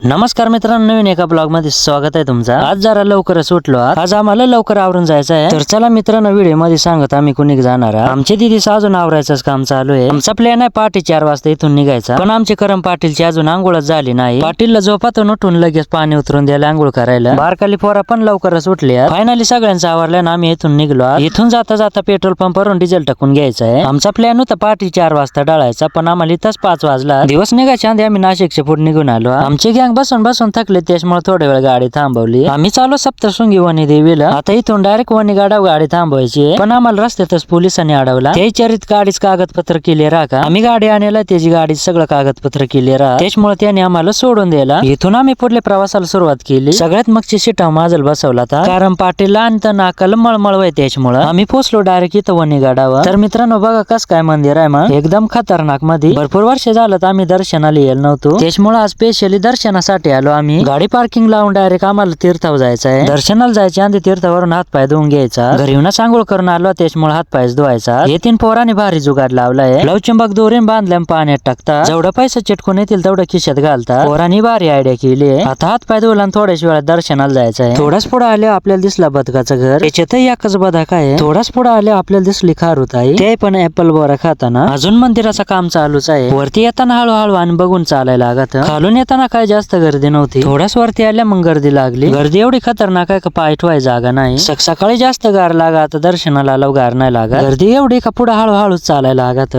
नमस्कार मित्रांनो, नवीन एका ब्लॉग मध्ये स्वागत आहे तुमचं। आज जरा लवकरच उठलो आज आम्हाला लवकर आवरून जायचं आहे। तर चला मित्रांनो, व्हिडिओ मध्ये सांगत आम्ही कुणी जाणार आहे। आमच्या दीदीचं अजून आवरायचंच काम चालू आहे। आमचा प्लॅन आहे पहाटे 4 वाजता इथून निघायचा, पण आमचे करम पाटीलची अजून आंघोळच झाली नाही। पाटीलला झोपातून उठून लगेच पाणी उतरून द्यायला आंघोळ करायला। बारकाली पोरा पण लवकरच उठली। फायनली सगळ्यांचं आवरलं ना आम्ही इथून निघलो। इथून जाता जाता पेट्रोल पंपावरून डिझेल टाकून घ्यायचं आहे। आमचा प्लॅन होता पहाटे 4 वाजता डाळायचा, पण आम्हाला इथंच 5 वाजला। दिवस निघायच्या आधी आम्ही नाशिकचे पुढे निघून आलो। आमची गँग बसून बसून त्याच्यामुळे थोड्या वेळ गाडी थांबवली। आम्ही चालू सप्तशृंगी वनी देवीला। आता इथून डायरेक्ट वनी गाडाव गाडी थांबवायची, पण आम्हाला रस्त्यातच पोलिसांनी अडवला। ते विचारित गाडीच कागदपत्र क्लिअर आहे का? आम्ही गाडी आणला, त्याची गाडी सगळं कागदपत्र क्लिअर आहे, त्याच्यामुळे त्याने आम्हाला सोडून दिला। इथून आम्ही पुढल्या प्रवासाला सुरुवात केली। सगळ्यात मगची सीटा माझल बसवला होता, कारण पाटीलला आणि नाकाला मळमळ व्हाय, त्याच्यामुळे आम्ही पोहोचलो डायरेक्ट इथं वनी गाडावर। तर मित्रांनो बघा कस काय मंदिर आहे, मग एकदम खतरनाक मध्ये। भरपूर वर्ष झालं तर आम्ही दर्शनाला येलो नव्हतो, त्याच्यामुळे आज स्पेशली दर्शनासाठी आलो आम्ही। गाडी पार्किंग लावून डायरेक्ट आम्हाला तीर्थावर जायचं आहे। दर्शनाला जायच्या आधी तीर्थावरून हात पाय धुवून घ्यायचा। घरी येऊन आंघोळ करून आलो, त्याच्यामुळे हात पाय धुवायचा। हे 3 पोरांनी भारी जुगाड लावलाय। लवचंबक दोरीन बांधल्या पाण्यात टाकता, जेवढा पैसा चिटकून येतील तेवढं खिशात घालता। पोरांनी भारी आयडिया केली। आता हात पाय धुवला आणि थोड्याच वेळात दर्शनाला जायचं आहे। थोडाच पुढे आले आपल्याला दिसला बदकाचं घर, त्याच्यातही एकच बदक आहे। थोडाच पुढे आले आपल्याला दिसली खारुताई, ते पण ऍपल बोरा खाताना। अजून मंदिराचं काम चालूच आहे। वरती येताना हळूहळू आणि बघून चालायला लागत। खालून येताना काय जास्त गर्दी नव्हती, थोडाच वरती आल्या मग गर्दी लागली। गर्दी एवढी खतरनाक आहे का पाय ठेवाय जागा नाही। सकाळी जास्त गार लागा, आता दर्शनाला आलो गार नाही लागत। गर्दी एवढी का पुढे हळूहळू चालायला लागत।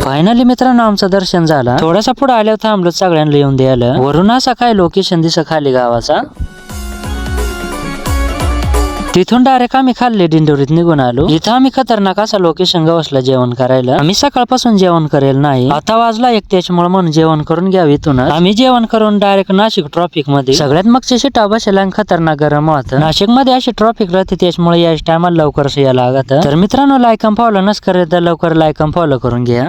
फायनली मित्रांनो आमचं दर्शन झालं। थोडासा पुढे आल्यावर थांबलो, सगळ्यांना येऊन द्यायला। वरून असा काय लोकेशन दिसत खाली गावाचा। तिथून डायरेक्ट आम्ही खाल्ले दिंडोरीत निघून आलो। इथं आम्ही खतरनाक असा लोकेशन गावसला जेवण करायला। आम्ही सकाळपासून जेवण करेल नाही, आता वाजला 1 त्याच्यामुळे म्हणून जेवण करून घ्यावं इथून। आम्ही जेवण करून डायरेक्ट नाशिक ट्रॉफिक मध्ये। सगळ्यात मगची सीटा बसायला खतरनाक गरम होत। नाशिक मध्ये अशी ट्रॉफिक राहते, त्याच्यामुळे या टायमाला लवकर यायला लागत। तर मित्रांनो लाईक आणि फॉलो नस करे तर लवकर लाईक आणि फॉलो करून घ्या।